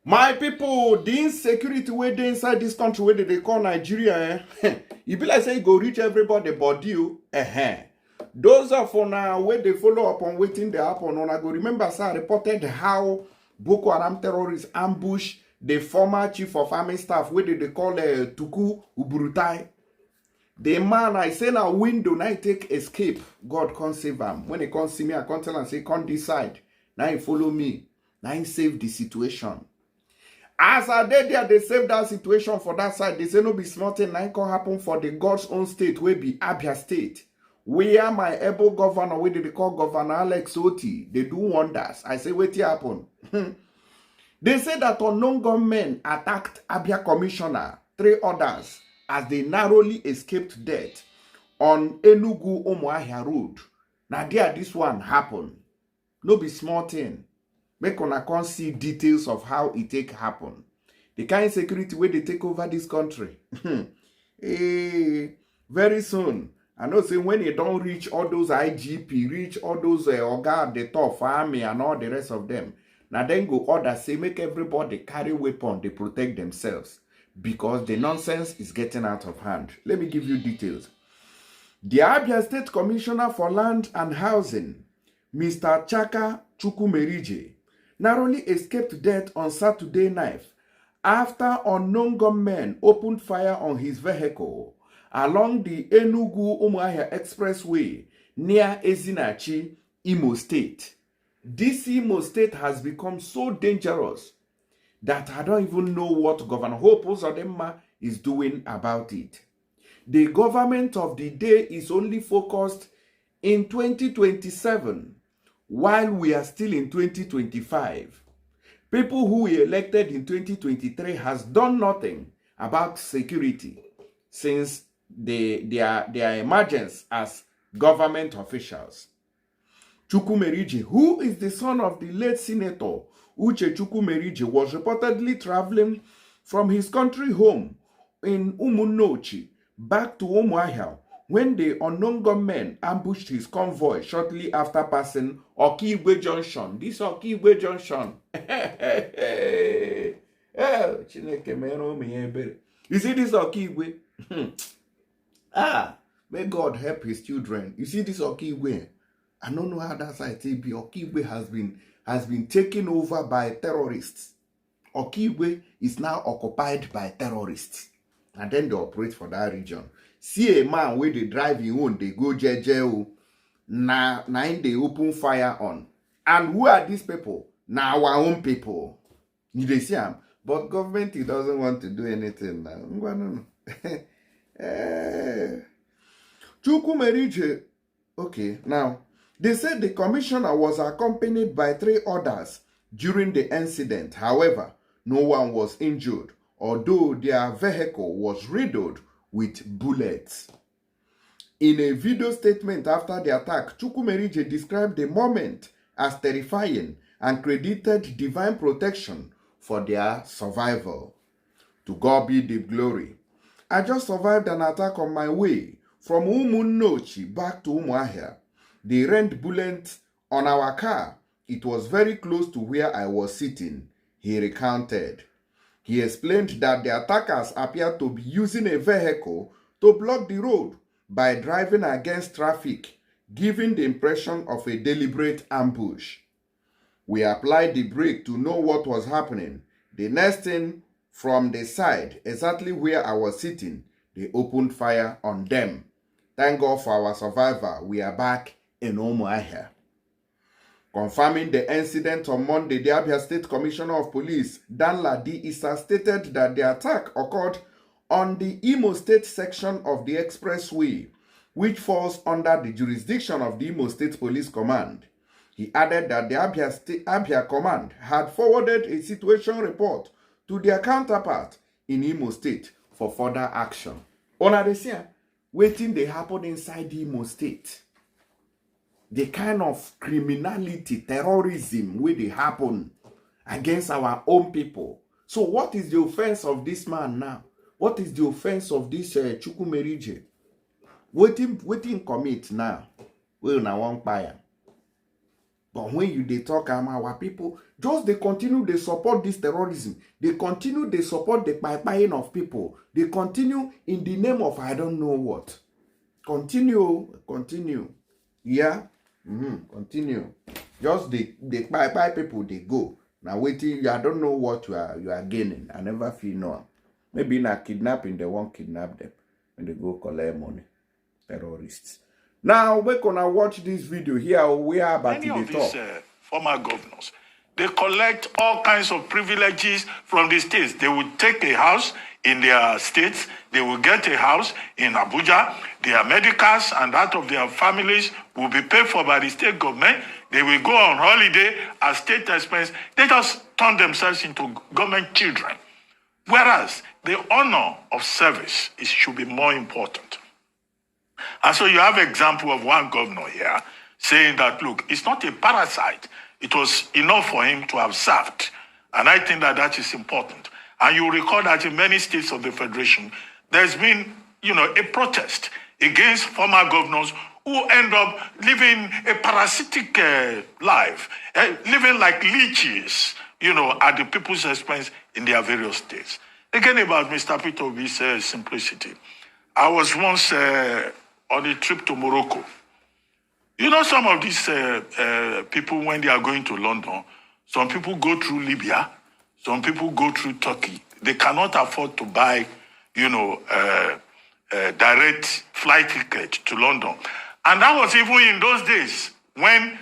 My people, the insecurity wey dey inside this country wey they call Nigeria, e be like say e go reach everybody body you. Those of una wey dey follow up on wetin dey happen, una go remember say I reported how Boko Haram terrorists ambush the former chief of army staff wey they call Tuku Uburutai. The man, I say na window, na he take escape. God can't save him. When he can't see me, I can't tell him, say, come this side. Now he follow me. Now he save the situation. As I did there, they save that situation for that side. They say no be small thing. Now it can happen for the God's own state, wey be Abia State. Where my able governor, wey they call Governor Alex Otti, they do wonders. I say, wait here happen. They say that unknown gunmen attacked Abia Commissioner, 3 others, as they narrowly escaped death on Enugu Umuahia Road. Now there this one happened. No be small thing. Make una come see details of how it take happen. The kind of security where they take over this country. Very soon. I know say when you don't reach all those IGP, reach all those Oga at the top, army and all the rest of them. Now then go order say make everybody carry weapon, they protect themselves. Because the nonsense is getting out of hand. Let me give you details. The Abia State Commissioner for Land and Housing, Mr. Chaka Chukwumerije, narrowly escaped death on Saturday night after unknown gunmen opened fire on his vehicle along the Enugu-Umuahia Expressway near Ezinachi, Imo State. This Imo State has become so dangerous that I don't even know what Governor Hope Uzodimma is doing about it. The government of the day is only focused in 2027, while we are still in 2025. People who were elected in 2023 has done nothing about security since their emergence as government officials. Chukwumerije, who is the son of the late Senator Uche Chukwumerije, was reportedly traveling from his country home in Umunnochi back to Umuahia when the unknown gunmen ambushed his convoy shortly after passing Okigwe Junction. This Okigwe Junction. You see this Okigwe? May God help his children. You see this Okigwe? I don't know how that side be. Okigwe has been taken over by terrorists. Okigwe is now occupied by terrorists. And then they operate for that region. See a man where they drive him own, they go JJO. Now they open fire on. And who are these people? Now our own people. You they see them? But government, it doesn't want to do anything now. Chukwumerije. Okay, now. They said the commissioner was accompanied by 3 others during the incident. However, no one was injured, although their vehicle was riddled with bullets. In a video statement after the attack, Chukwumerije described the moment as terrifying and credited divine protection for their survival. To God be the glory. I just survived an attack on my way from Umunnochi back to Umuahia. They rained bullets on our car. It was very close to where I was sitting, he recounted. He explained that the attackers appeared to be using a vehicle to block the road by driving against traffic, giving the impression of a deliberate ambush. We applied the brake to know what was happening. The next thing, from the side, exactly where I was sitting, they opened fire on them. Thank God for our survivor. We are back in Umuahia. Confirming the incident on Monday, the Abia State Commissioner of Police, Danladi Issa, stated that the attack occurred on the Imo State section of the expressway, which falls under the jurisdiction of the Imo State Police Command. He added that the Abia Command had forwarded a situation report to their counterpart in Imo State for further action. Una dey see wetin dey happen inside Imo State. The kind of criminality, terrorism where they happen against our own people. So what is the offense of this man now? What is the offense of this Chukwumerije? What him commit now? Well, now one fire. But when you they talk our people, just they continue they support this terrorism. They continue they support the piping of people. They continue in the name of I don't know what. Continue. Yeah. Continue. Just the pipe people they go. Now waiting, I don't know what you are gaining. I never feel no. Maybe in a kidnapping, they won't kidnap them when they go collect money. Terrorists. Now we're gonna watch this video here. We are about Many to of talk. these former governors, they collect all kinds of privileges from the states. They will take a house in their states. They will get a house in Abuja. Their medicals and that of their families will be paid for by the state government. They will go on holiday as state expense. They just turn themselves into government children. Whereas the honor of service should be more important. And so you have an example of one governor here saying that, look, it's not a parasite. It was enough for him to have served. And I think that that is important. And you recall that in many states of the Federation, there's been, a protest against former governors who end up living a parasitic life, living like leeches, at the people's expense in their various states. Again, about Mr. Peter Obi's simplicity. I was once on a trip to Morocco. Some of these people, when they are going to London, some people go through Libya, some people go through Turkey. They cannot afford to buy, direct flight ticket to London. And that was even in those days when,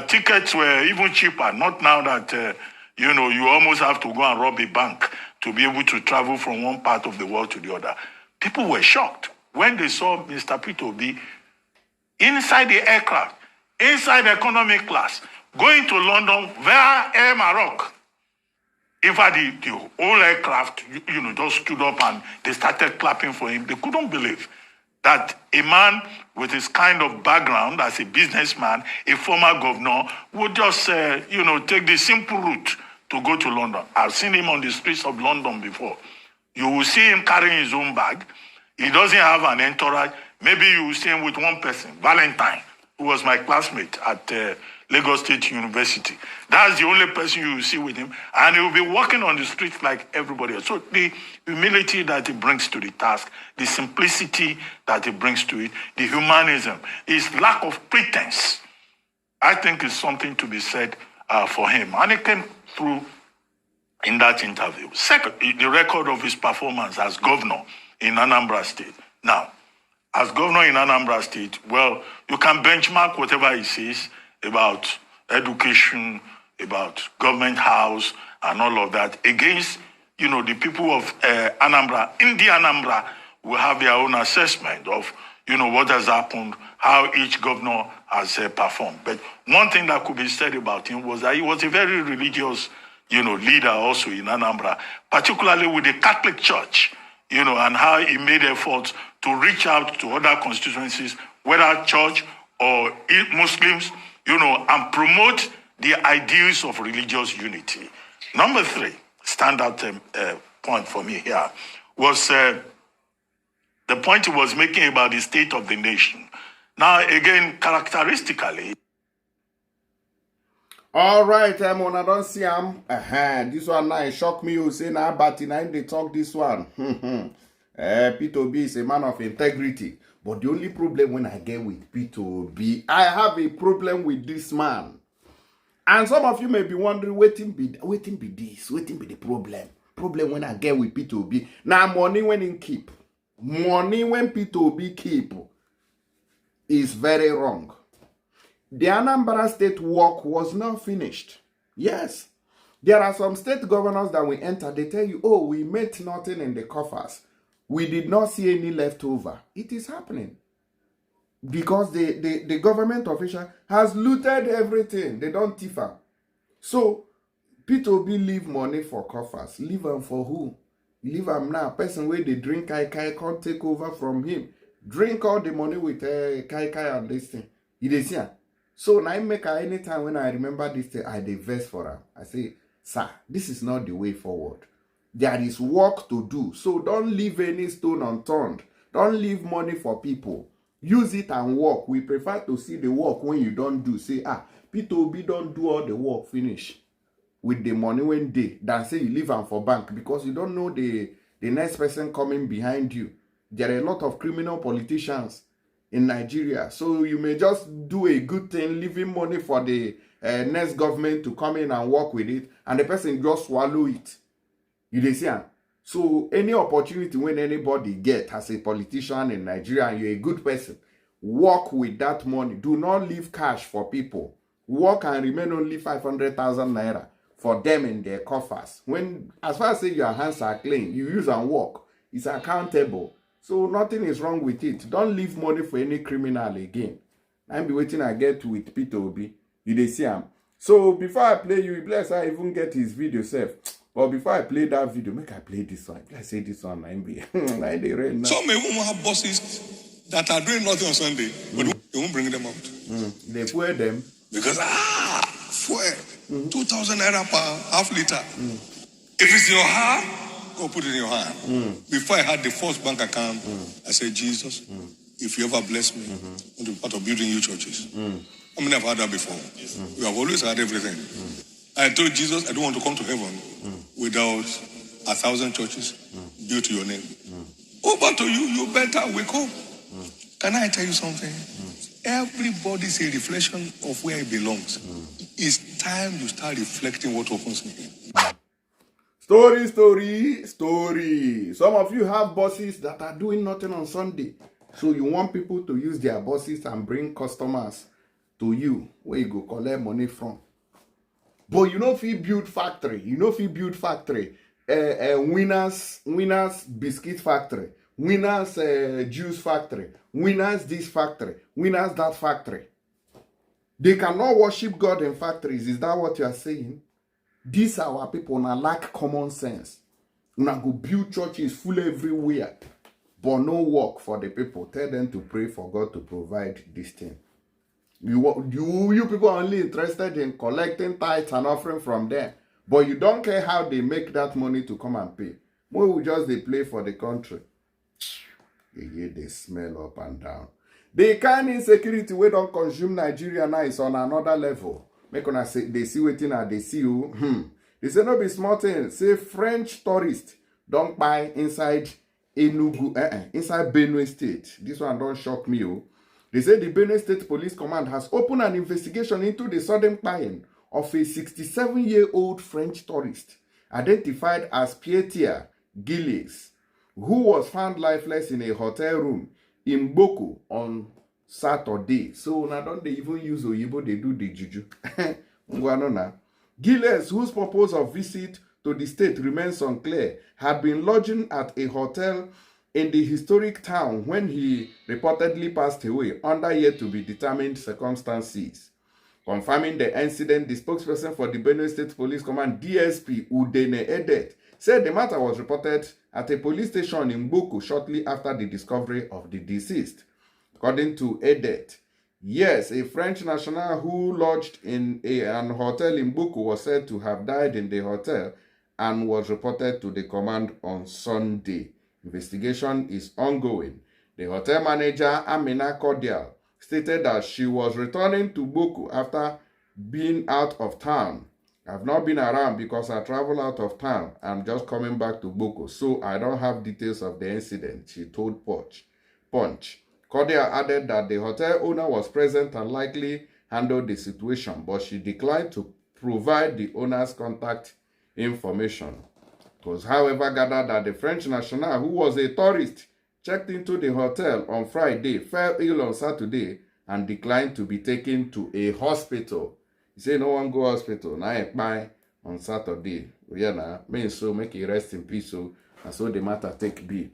tickets were even cheaper. Not now that, you almost have to go and rob a bank to be able to travel from one part of the world to the other. People were shocked when they saw Mr. Peter Obi inside the aircraft, inside economy class, going to London via Air Maroc. In fact, the whole aircraft, just stood up and they started clapping for him. They couldn't believe that a man with his kind of background as a businessman, a former governor, would just, take the simple route to go to London. I've seen him on the streets of London before. You will see him carrying his own bag. He doesn't have an entourage. Maybe you will see him with one person, Valentine, who was my classmate at Lagos State University. That's the only person you will see with him. And he will be walking on the streets like everybody else. So the humility that he brings to the task, the simplicity that he brings to it, the humanism, his lack of pretense, I think is something to be said for him. And it came through in that interview. Second, the record of his performance as governor in Anambra State. Now, as governor in Anambra State, well, you can benchmark whatever he says about education, about government house, and all of that against, the people of Anambra. In the Anambra will have their own assessment of, what has happened, how each governor has performed. But one thing that could be said about him was that he was a very religious, leader also in Anambra, particularly with the Catholic Church, and how he made efforts to reach out to other constituencies, whether church or Muslims, and promote the ideals of religious unity. Number 3, standout point for me here, was the point he was making about the state of the nation. Now, again, characteristically. All right, when I don't see him. This one now shock me. You say now, but in they talk this one. Peter Obi is a man of integrity. But the only problem when I get with Peter Obi, I have a problem with this man. And some of you may be wondering, waiting be the problem. Problem when I get with Peter Obi. Now money when in keep. Money when Peter Obi keep is very wrong. The Anambra State work was not finished. Yes. There are some state governors that we enter, they tell you, oh, we made nothing in the coffers. We did not see any leftover. It is happening. Because the government official has looted everything. They don't differ. So, Peter Obi leave money for coffers. Leave them for who? Leave them now. Person where they drink kai can't take over from him. Drink all the money with kai and this thing. You dey see? So now I make anytime when I remember this thing, I divest for him. I say, sir, this is not the way forward. There is work to do. So don't leave any stone unturned. Don't leave money for people. Use it and work. We prefer to see the work when you don't do. Say, Peter Obi don't do all the work finish with the money when they than say you leave am for bank, because you don't know the next person coming behind you. There are a lot of criminal politicians in Nigeria, so you may just do a good thing, leaving money for the next government to come in and work with it, and the person just swallow it. You dey see am? So any opportunity when anybody get as a politician in Nigeria and you're a good person, work with that money. Do not leave cash for people. Work and remain only 500,000 naira for them in their coffers. When, as far as say your hands are clean, you use and work, it's accountable. So nothing is wrong with it. Don't leave money for any criminal again. I'm be waiting I get with Peter Obi. You dey see him. So before I play you, bless I even get his video self. But before I play that video, make I play this one. Let's say this one, I'm be. Some may even have bosses that are doing nothing on Sunday, but they won't bring them out. They fuel them. Because, fuel, 2,000 naira per half liter. If it's your heart, go put it in your hand. Before I had the first bank account, I said, Jesus, if you ever bless me, I want to be part of building you churches. I mean, I've had that before. We have always had everything. I told Jesus, I don't want to come to heaven without 1,000 churches built to your name. Over to you, you better wake up. Can I tell you something? Everybody's a reflection of where he belongs. It's time you start reflecting what happens in here. Story. Some of you have bosses that are doing nothing on Sunday. So you want people to use their bosses and bring customers to you where you go collect money from. But you know if you build factory, winners biscuit factory, winners juice factory, winners this factory, winners that factory. They cannot worship God in factories. Is that what you are saying? These are our people now lack common sense. Una go build churches full everywhere, but no work for the people. Tell them to pray for God to provide this thing. You people are only interested in collecting tithes and offering from them, but you don't care how they make that money to come and pay. More will just they play for the country. They smell up and down. The kind insecurity we don't consume Nigeria now is on another level. Make una say they see waiting at they see you. They say no be small thing. Say French tourists don't buy inside Enugu, inside Benue State. This one don't shock me. They say the Benue State Police Command has opened an investigation into the sudden buying of a 67-year-old French tourist identified as Pierre Gilles, who was found lifeless in a hotel room in Boko on Saturday. So now don't they even use Oyibo, they do the juju. Gilles, whose purpose of visit to the state remains unclear, had been lodging at a hotel in the historic town when he reportedly passed away under yet to be determined circumstances. Confirming the incident, the spokesperson for the Benue State Police Command, DSP Udene Edet, said the matter was reported at a police station in Boko shortly after the discovery of the deceased. According to Edet, yes, a French national who lodged in an hotel in Boko was said to have died in the hotel and was reported to the command on Sunday. Investigation is ongoing. The hotel manager, Amina Cordial, stated that she was returning to Boko after being out of town. I've not been around because I travel out of town. I'm just coming back to Boko, so I don't have details of the incident, she told Punch. Cordial added that the hotel owner was present and likely handled the situation, but she declined to provide the owner's contact information. It was, however, gathered that the French national, who was a tourist, checked into the hotel on Friday, fell ill on Saturday, and declined to be taken to a hospital. He said no one go hospital. Now I buy on Saturday. Yeah, nah. Mean so make it rest in peace. So and so the matter take be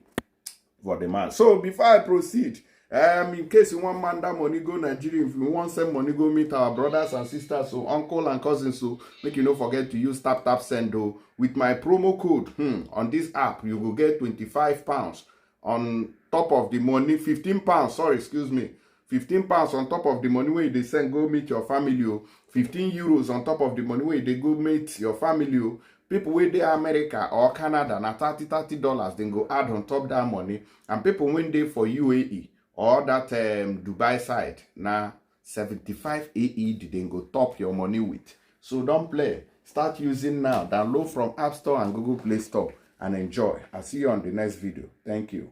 for the man. So before I proceed, in case you want man that money go Nigeria, if you want send money go meet our brothers and sisters, so uncle and cousins, so make you not forget to use tap send. With my promo code on this app, you will get £25 on top of the money. £15, sorry, excuse me. £15 on top of the money where they send go meet your family. €15 on top of the money where they go meet your family. People where they America or Canada na $30 then go add on top that money. And people when they for UAE or that Dubai side na 75 AED, then go top your money with. So don't play. Start using now. Download from App Store and Google Play Store and enjoy. I'll see you on the next video. Thank you.